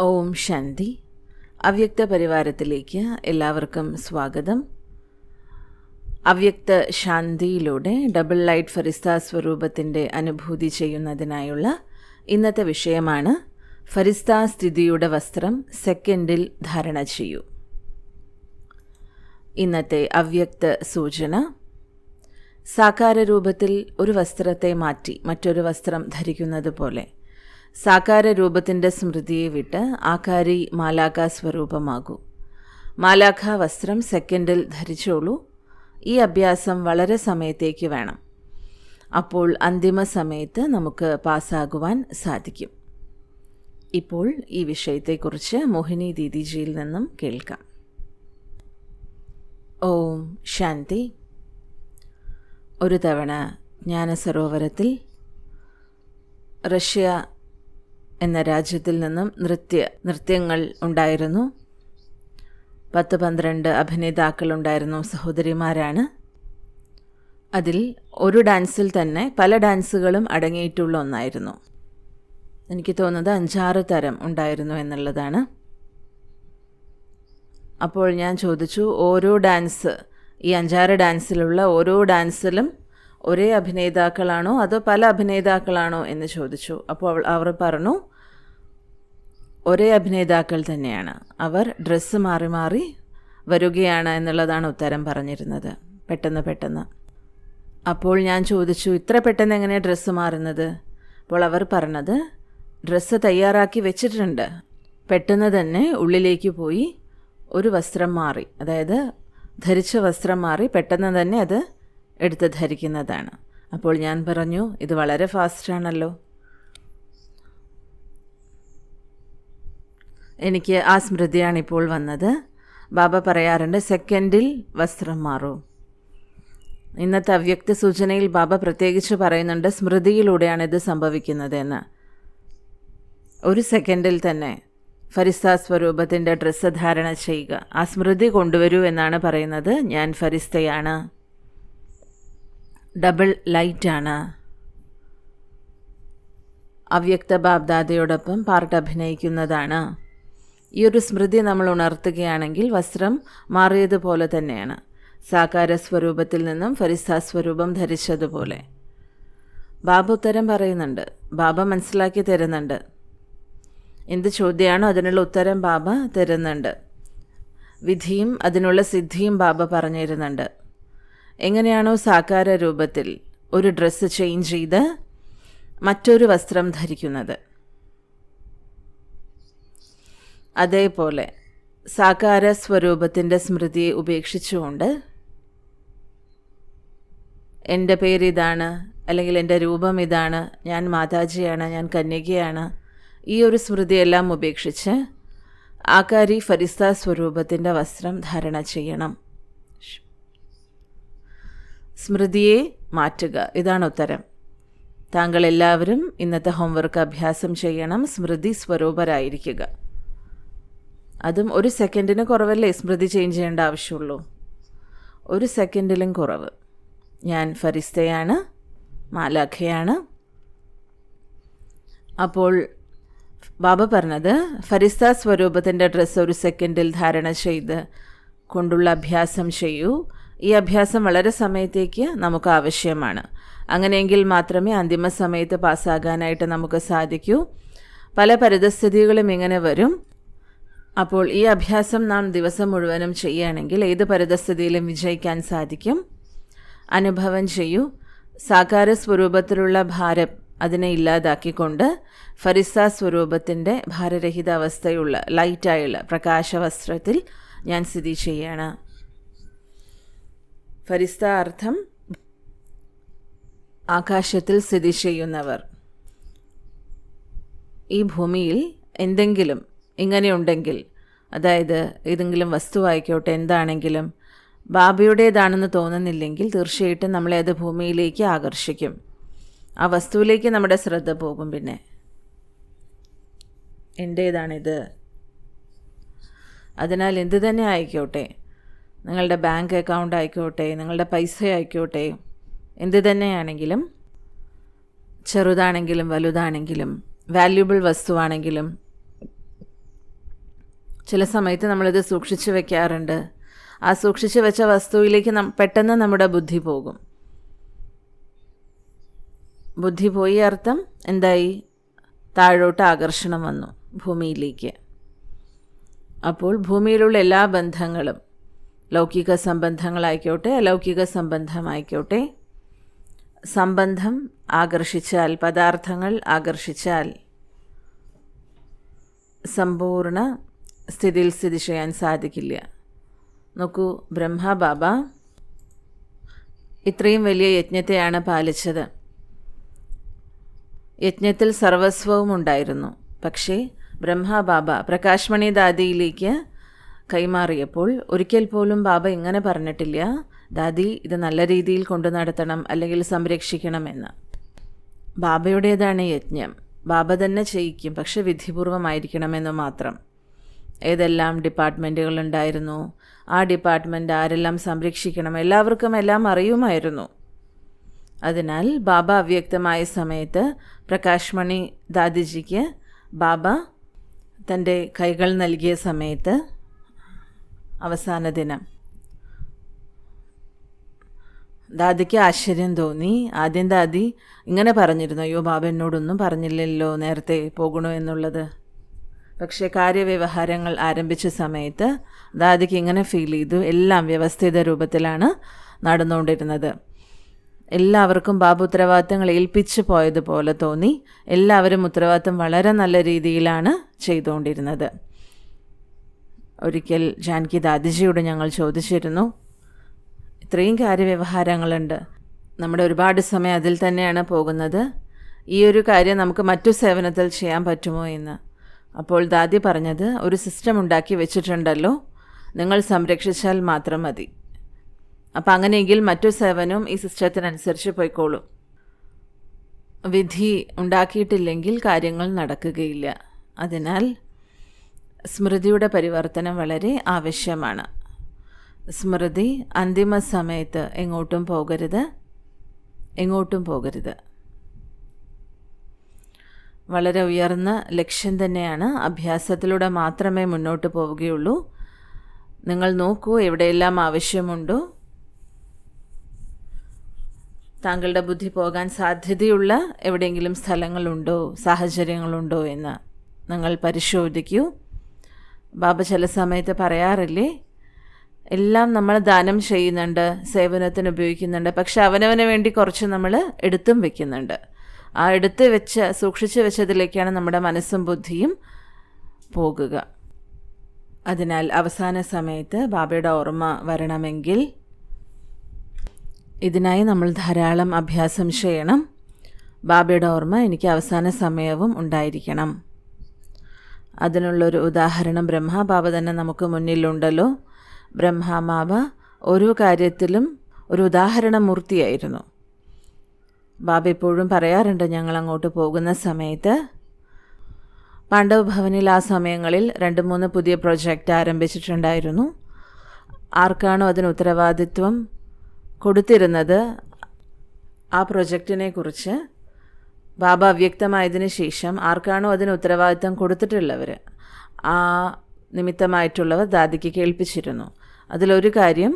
ഓം ശാന്തി. അവ്യക്ത പരിവാരത്തിലേക്ക് എല്ലാവർക്കും സ്വാഗതം. അവ്യക്ത ശാന്തിയിലൂടെ ഡബിൾ ലൈറ്റ് ഫരിസ്ത സ്വരൂപത്തിൻ്റെ അനുഭൂതി ചെയ്യുന്നതിനായുള്ള ഇന്നത്തെ വിഷയമാണ് ഫരിസ്ത സ്ഥിതിയുടെ വസ്ത്രം സെക്കൻഡിൽ ധാരണ ചെയ്യൂ. ഇന്നത്തെ അവ്യക്ത സൂചന: സാകാര രൂപത്തിൽ ഒരു വസ്ത്രത്തെ മാറ്റി മറ്റൊരു വസ്ത്രം ധരിക്കുന്നത് പോലെ സാകാര രൂപത്തിൻ്റെ സ്മൃതിയെ വിട്ട് ആകാരി മാലാഖ സ്വരൂപമാകൂ. മാലാഖ വസ്ത്രം സെക്കൻഡിൽ ധരിച്ചോളൂ. ഈ അഭ്യാസം വളരെ സമയത്തേക്ക് വേണം. അപ്പോൾ അന്തിമ സമയത്ത് നമുക്ക് പാസ്സാകുവാൻ സാധിക്കും. ഇപ്പോൾ ഈ വിഷയത്തെക്കുറിച്ച് മോഹിനി ദീദിജിയിൽ നിന്നും കേൾക്കാം. ഓം ശാന്തി. ഒരു തവണ ജ്ഞാനസരോവരത്തിൽ റഷ്യ എന്ന രാജ്യത്തിൽ നിന്നും നൃത്യങ്ങൾ ഉണ്ടായിരുന്നു. 10-12 അഭിനേതാക്കളുണ്ടായിരുന്നു, സഹോദരിമാരാണ്. അതിൽ ഒരു ഡാൻസിൽ തന്നെ പല ഡാൻസുകളും അടങ്ങിയിട്ടുള്ള ഒന്നായിരുന്നു. എനിക്ക് തോന്നുന്നത് 5-6 തരം ഉണ്ടായിരുന്നു എന്നുള്ളതാണ്. അപ്പോൾ ഞാൻ ചോദിച്ചു, ഓരോ ഡാൻസ്, ഈ 5-6 ഡാൻസിലുള്ള ഓരോ ഡാൻസിലും ഒരേ അഭിനേതാക്കളാണോ അതോ പല അഭിനേതാക്കളാണോ എന്ന് ചോദിച്ചു. അപ്പോൾ അവർ പറഞ്ഞു, ഒരേ അഭിനേതാക്കൾ തന്നെയാണ്, അവർ ഡ്രസ്സ് മാറി മാറി വരികയാണ് എന്നുള്ളതാണ് ഉത്തരം പറഞ്ഞിരുന്നത്. പെട്ടെന്ന്. അപ്പോൾ ഞാൻ ചോദിച്ചു, ഇത്ര പെട്ടെന്ന് എങ്ങനെയാണ് ഡ്രസ്സ് മാറുന്നത്? അപ്പോൾ അവർ പറഞ്ഞത്, ഡ്രസ്സ് തയ്യാറാക്കി വെച്ചിട്ടുണ്ട്, പെട്ടെന്ന് തന്നെ ഉള്ളിലേക്ക് പോയി ഒരു വസ്ത്രം മാറി, അതായത് ധരിച്ച വസ്ത്രം മാറി പെട്ടെന്ന് തന്നെ അത് എടുത്ത് ധരിക്കുന്നതാണ്. അപ്പോൾ ഞാൻ പറഞ്ഞു, ഇത് വളരെ ഫാസ്റ്റാണല്ലോ. എനിക്ക് ആ സ്മൃതിയാണ് ഇപ്പോൾ വന്നത്. ബാബ പറയാറുണ്ട്, സെക്കൻഡിൽ വസ്ത്രം മാറൂ. ഇന്നത്തെ അവ്യക്ത സൂചനയിൽ ബാബ പ്രത്യേകിച്ച് പറയുന്നുണ്ട്, സ്മൃതിയിലൂടെയാണ് ഇത് സംഭവിക്കുന്നതെന്ന്. ഒരു സെക്കൻഡിൽ തന്നെ ഫരിസ്ത സ്വരൂപത്തിൻ്റെ ഡ്രസ്സ് ധാരണ ചെയ്യുക, ആ സ്മൃതി കൊണ്ടുവരൂ എന്നാണ് പറയുന്നത്. ഞാൻ ഫരിസ്തയാണ്, ഡബിൾ ലൈറ്റാണ്, അവ്യക്ത ബാബ്ദാദയോടൊപ്പം പാർട്ട് അഭിനയിക്കുന്നതാണ്. ഈ ഒരു സ്മൃതി നമ്മൾ ഉണർത്തുകയാണെങ്കിൽ വസ്ത്രം മാറിയതുപോലെ തന്നെയാണ്, സാകാര സ്വരൂപത്തിൽ നിന്നും ഫരിസ്ത സ്വരൂപം ധരിച്ചതുപോലെ. ബാബ ഉത്തരം പറയുന്നുണ്ട്, ബാബ മനസ്സിലാക്കി തരുന്നുണ്ട്. എന്ത് ചോദ്യമാണോ അതിനുള്ള ഉത്തരം ബാബ തരുന്നുണ്ട്. വിധിയും അതിനുള്ള സിദ്ധിയും ബാബ പറഞ്ഞിരുന്നുണ്ട്. എങ്ങനെയാണോ സാകാര രൂപത്തിൽ ഒരു ഡ്രസ്സ് ചേഞ്ച് ചെയ്ത് മറ്റൊരു വസ്ത്രം ധരിക്കുന്നത്, അതേപോലെ സാകാര സ്വരൂപത്തിൻ്റെ സ്മൃതിയെ ഉപേക്ഷിച്ചുകൊണ്ട് എൻ്റെ പേരിതാണ്, അല്ലെങ്കിൽ എൻ്റെ രൂപം ഇതാണ്, ഞാൻ മാതാജിയാണ്, ഞാൻ കന്യകയാണ്, ഈ ഒരു സ്മൃതിയെല്ലാം ഉപേക്ഷിച്ച് ആകാരി ഫരിസ്ത സ്വരൂപത്തിൻ്റെ വസ്ത്രം ധാരണ ചെയ്യണം. സ്മൃതിയെ മാറ്റുക, ഇതാണ് ഉത്തരം. താങ്കൾ എല്ലാവരും ഇന്നത്തെ ഹോംവർക്ക് അഭ്യാസം ചെയ്യണം. സ്മൃതി സ്വരൂപരായിരിക്കുക. അതും ഒരു സെക്കൻഡിന് കുറവല്ലേ സ്മൃതി ചേഞ്ച് ചെയ്യേണ്ട ആവശ്യമുള്ളൂ, ഒരു സെക്കൻഡിലും കുറവ്. ഞാൻ ഫരിസ്തയാണ്, മാലാഖയാണ്. അപ്പോൾ ബാബ പറഞ്ഞത്, ഫരിസ്ത സ്വരൂപത്തിൻ്റെ ഡ്രസ്സ് ഒരു സെക്കൻഡിൽ ധാരണ ചെയ്ത് കൊണ്ടുള്ള അഭ്യാസം ചെയ്യൂ. ഈ അഭ്യാസം വളരെ സമയത്തേക്ക് നമുക്ക് ആവശ്യമാണ്. അങ്ങനെയെങ്കിൽ മാത്രമേ അന്തിമ സമയത്ത് പാസ്സാകാനായിട്ട് നമുക്ക് സാധിക്കൂ. പല പരിതസ്ഥിതികളും ഇങ്ങനെ വരും. അപ്പോൾ ഈ അഭ്യാസം നാം ദിവസം മുഴുവനും ചെയ്യുകയാണെങ്കിൽ ഏത് പരിതസ്ഥിതിയിലും വിജയിക്കാൻ സാധിക്കും. അനുഭവം ചെയ്യൂ. സാകാര സ്വരൂപത്തിലുള്ള ഭാരം അതിനെ ഇല്ലാതാക്കിക്കൊണ്ട് ഫരിസ്ത സ്വരൂപത്തിൻ്റെ ഭാരരഹിത അവസ്ഥയുള്ള ലൈറ്റായുള്ള പ്രകാശവസ്ത്രത്തിൽ ഞാൻ സ്ഥിതി ചെയ്യാണ്. ഫരിസ്ത അർത്ഥം ആകാശത്തിൽ സ്ഥിതി ചെയ്യുന്നവർ. ഈ ഭൂമിയിൽ എന്തെങ്കിലും ഇങ്ങനെയുണ്ടെങ്കിൽ, അതായത് ഏതെങ്കിലും വസ്തുവായിക്കോട്ടെ, എന്താണെങ്കിലും ബാബയുടേതാണെന്ന് തോന്നുന്നില്ലെങ്കിൽ തീർച്ചയായിട്ടും നമ്മളെ അത് ഭൂമിയിലേക്ക് ആകർഷിക്കും. ആ വസ്തുവിലേക്ക് നമ്മുടെ ശ്രദ്ധ പോകും. പിന്നെ എൻ്റേതാണിത്. അതിനാൽ എന്തു തന്നെ ആയിക്കോട്ടെ, നിങ്ങളുടെ ബാങ്ക് അക്കൗണ്ട് ആയിക്കോട്ടെ, നിങ്ങളുടെ പൈസ ആയിക്കോട്ടെ, എന്തു തന്നെയാണെങ്കിലും, ചെറുതാണെങ്കിലും വലുതാണെങ്കിലും, വാല്യുബിൾ വസ്തുവാണെങ്കിലും ചില സമയത്ത് നമ്മളിത് സൂക്ഷിച്ച് വെക്കാറുണ്ട്. ആ സൂക്ഷിച്ച് വെച്ച വസ്തുവിലേക്ക് പെട്ടെന്ന് നമ്മുടെ ബുദ്ധി പോകും. ബുദ്ധി പോയി അർത്ഥം എന്തായി? താഴോട്ട് ആകർഷണം വന്നു ഭൂമിയിലേക്ക്. അപ്പോൾ ഭൂമിയിലുള്ള എല്ലാ ബന്ധങ്ങളും, ലൗകിക സംബന്ധങ്ങളായിക്കോട്ടെ അലൗകിക സംബന്ധമായിക്കോട്ടെ, സംബന്ധം ആകർഷിച്ചാൽ, പദാർത്ഥങ്ങൾ ആകർഷിച്ചാൽ സമ്പൂർണ്ണ സ്ഥിതിയിൽ സ്ഥിതി ചെയ്യാൻ സാധിക്കില്ല. നോക്കൂ, ബ്രഹ്മബാബ ഇത്രയും വലിയ യജ്ഞത്തെയാണ് പാലിച്ചത്. യജ്ഞത്തിൽ സർവസ്വവും ഉണ്ടായിരുന്നു. പക്ഷേ ബ്രഹ്മബാബ പ്രകാശ്മണി ദാദിയിലേക്ക് കൈമാറിയപ്പോൾ ഒരിക്കൽ പോലും ബാബ ഇങ്ങനെ പറഞ്ഞിട്ടില്ല, ദാദി ഇത് നല്ല രീതിയിൽ കൊണ്ടു നടത്തണം അല്ലെങ്കിൽ സംരക്ഷിക്കണമെന്ന്. ബാബയുടേതാണ് യജ്ഞം, ബാബ തന്നെ ചെയ്യിക്കും, പക്ഷെ വിധിപൂർവമായിരിക്കണമെന്ന് മാത്രം. ഏതെല്ലാം ഡിപ്പാർട്ട്മെൻറ്റുകളുണ്ടായിരുന്നു, ആ ഡിപ്പാർട്ട്മെൻറ്റ് ആരെല്ലാം സംരക്ഷിക്കണം, എല്ലാവർക്കും എല്ലാം അറിയുമായിരുന്നു. അതിനാൽ ബാബ അവ്യക്തമായ സമയത്ത് പ്രകാശ്മണി ദാദിജിക്ക് ബാബ തൻ്റെ കൈകൾ നൽകിയ സമയത്ത് അവസാന ദിനം ദാദിക്ക് ആശ്ചര്യം തോന്നി. ആദ്യം ദാദി ഇങ്ങനെ പറഞ്ഞിരുന്നു, അയ്യോ ബാബ എന്നോടൊന്നും പറഞ്ഞില്ലല്ലോ നേരത്തെ പോകണോ എന്നുള്ളത്. പക്ഷേ കാര്യവ്യവഹാരങ്ങൾ ആരംഭിച്ച സമയത്ത് ദാദിക്ക് ഇങ്ങനെ ഫീൽ ചെയ്തു, എല്ലാം വ്യവസ്ഥിത രൂപത്തിലാണ് നടന്നുകൊണ്ടിരുന്നത്. എല്ലാവർക്കും ബാബ ഉത്തരവാദിത്തങ്ങൾ ഏൽപ്പിച്ചു പോയതുപോലെ തോന്നി. എല്ലാവരും ഉത്തരവാദിത്തം വളരെ നല്ല രീതിയിലാണ് ചെയ്തുകൊണ്ടിരുന്നത്. ഒരിക്കൽ ജാനകി ദാദിജിയോട് ഞങ്ങൾ ചോദിച്ചിരുന്നു, ഇത്രയും കാര്യവ്യവഹാരങ്ങളുണ്ട്, നമ്മുടെ ഒരുപാട് സമയം അതിൽ തന്നെയാണ് പോകുന്നത്, ഈ ഒരു കാര്യം നമുക്ക് മറ്റു സേവനത്തിൽ ചെയ്യാൻ പറ്റുമോ എന്ന്. അപ്പോൾ ദാദി പറഞ്ഞത്, ഒരു സിസ്റ്റം ഉണ്ടാക്കി വെച്ചിട്ടുണ്ടല്ലോ, നിങ്ങൾ സംരക്ഷിച്ചാൽ മാത്രം മതി. അപ്പം അങ്ങനെയെങ്കിൽ മറ്റു സേവനവും ഈ സിസ്റ്റത്തിനനുസരിച്ച് പോയിക്കോളും. വിധി ഉണ്ടാക്കിയിട്ടില്ലെങ്കിൽ കാര്യങ്ങൾ നടക്കുകയില്ല. അതിനാൽ സ്മൃതിയുടെ പരിവർത്തനം വളരെ ആവശ്യമാണ്. സ്മൃതി അന്തിമ സമയത്ത് എങ്ങോട്ടും പോകരുത്. വളരെ ഉയർന്ന ലക്ഷ്യം തന്നെയാണ്. അഭ്യാസത്തിലൂടെ മാത്രമേ മുന്നോട്ട് പോവുകയുള്ളൂ. നിങ്ങൾ നോക്കൂ, എവിടെയെല്ലാം ആവശ്യമുണ്ടോ, താങ്കളുടെ ബുദ്ധി പോകാൻ സാധ്യതയുള്ള എവിടെയെങ്കിലും സ്ഥലങ്ങളുണ്ടോ, സാഹചര്യങ്ങളുണ്ടോ എന്ന് നിങ്ങൾ പരിശോധിക്കൂ. ബാബ ചില സമയത്ത് പറയാറില്ലേ, എല്ലാം നമ്മൾ ദാനം ചെയ്യുന്നുണ്ട്, സേവനത്തിന് ഉപയോഗിക്കുന്നുണ്ട്, പക്ഷെ അവനവന് വേണ്ടി കുറച്ച് നമ്മൾ എടുത്തും വെക്കുന്നുണ്ട്. ആ സൂക്ഷിച്ച് വെച്ചതിലേക്കാണ് നമ്മുടെ മനസ്സും ബുദ്ധിയും പോകുക. അതിനാൽ അവസാന സമയത്ത് ബാബയുടെ ഓർമ്മ വരണമെങ്കിൽ ഇതിനായി നമ്മൾ ധാരാളം അഭ്യാസം ചെയ്യണം. ബാബയുടെ ഓർമ്മ എനിക്ക് അവസാന സമയവും ഉണ്ടായിരിക്കണം. അതിനുള്ളൊരു ഉദാഹരണം ബ്രഹ്മബാബ തന്നെ നമുക്ക് മുന്നിലുണ്ടല്ലോ. ബ്രഹ്മബാബ ഓരോ കാര്യത്തിലും ഒരു ഉദാഹരണ മൂർത്തിയായിരുന്നു. ബാബ എപ്പോഴും പറയാറുണ്ട്, ഞങ്ങൾ അങ്ങോട്ട് പോകുന്ന സമയത്ത് പാണ്ഡവ ഭവനിൽ ആ സമയങ്ങളിൽ 2-3 പുതിയ പ്രൊജക്റ്റ് ആരംഭിച്ചിട്ടുണ്ടായിരുന്നു. ആർക്കാണോ അതിന് ഉത്തരവാദിത്വം കൊടുത്തിരുന്നത്, ആ പ്രൊജക്റ്റിനെ കുറിച്ച് ബാബ അവ്യക്തമായതിനു ശേഷം ആർക്കാണോ അതിന് ഉത്തരവാദിത്വം കൊടുത്തിട്ടുള്ളവർ, ആ നിമിത്തമായിട്ടുള്ളവർ ദാദിക്ക് കേൾപ്പിച്ചിരുന്നു. അതിലൊരു കാര്യം,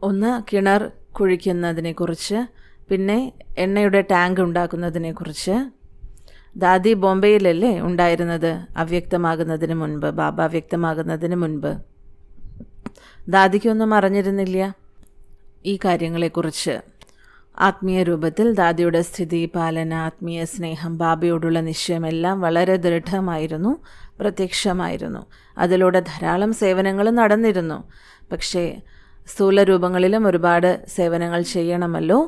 ഒന്ന് കിണർ കുഴിക്കുന്നതിനെക്കുറിച്ച്, പിന്നെ എണ്ണയുടെ ടാങ്ക് ഉണ്ടാക്കുന്നതിനെക്കുറിച്ച്. ദാദി ബോംബെയിലല്ലേ ഉണ്ടായിരുന്നത് അവ്യക്തമാകുന്നതിന് മുൻപ്, ബാബ അവ്യക്തമാകുന്നതിന് മുൻപ്. ദാദിക്കൊന്നും അറിഞ്ഞിരുന്നില്ല ഈ കാര്യങ്ങളെക്കുറിച്ച്. ആത്മീയ രൂപത്തിൽ ദാദിയുടെ സ്ഥിതി, പാലന, ആത്മീയ സ്നേഹം, ബാബയോടുള്ള നിശ്ചയമെല്ലാം വളരെ ദൃഢമായിരുന്നു, പ്രത്യക്ഷമായിരുന്നു. അതിലൂടെ ധാരാളം സേവനങ്ങൾ നടന്നിരുന്നു. പക്ഷേ സ്ഥൂല രൂപങ്ങളിലും ഒരുപാട് സേവനങ്ങൾ ചെയ്യണമല്ലോ.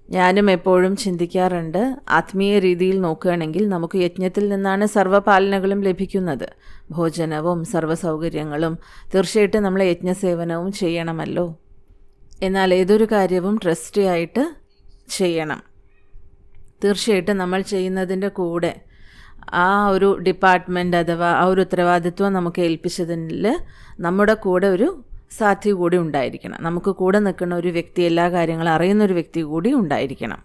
ഞാനും എപ്പോഴും ചിന്തിക്കാറുണ്ട്, ആത്മീയ രീതിയിൽ നോക്കുകയാണെങ്കിൽ നമുക്ക് യജ്ഞത്തിൽ നിന്നാണ് സർവ്വപാലനകളും ലഭിക്കുന്നത്, ഭോജനവും സർവ്വസൗകര്യങ്ങളും. തീർച്ചയായിട്ടും നമ്മൾ യജ്ഞസേവനവും ചെയ്യണമല്ലോ. എന്നാൽ ഏതൊരു കാര്യവും ട്രസ്റ്റി ആയിട്ട് ചെയ്യണം. തീർച്ചയായിട്ടും നമ്മൾ ചെയ്യുന്നതിൻ്റെ കൂടെ ആ ഒരു ഡിപ്പാർട്ട്മെൻറ്റ് അഥവാ ആ ഒരു ഉത്തരവാദിത്വം നമുക്ക് ഏൽപ്പിച്ചതിൽ നമ്മുടെ കൂടെ ഒരു സാധ്യ കൂടി ഉണ്ടായിരിക്കണം. നമുക്ക് കൂടെ നിൽക്കുന്ന ഒരു വ്യക്തി, എല്ലാ കാര്യങ്ങളും അറിയുന്നൊരു വ്യക്തി കൂടി ഉണ്ടായിരിക്കണം.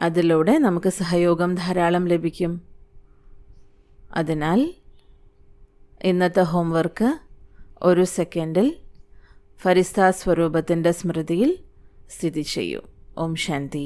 അതിലൂടെ നമുക്ക് സഹയോഗം ധാരാളം ലഭിക്കും. അതിനാൽ ഇന്നത്തെ ഹോംവർക്ക് 1 സെക്കൻഡിൽ ഫരിസ്ത സ്വരൂപത്തിൻ്റെ സ്മൃതിയിൽ സ്ഥിതി ചെയ്യൂ. ഓം ശാന്തി.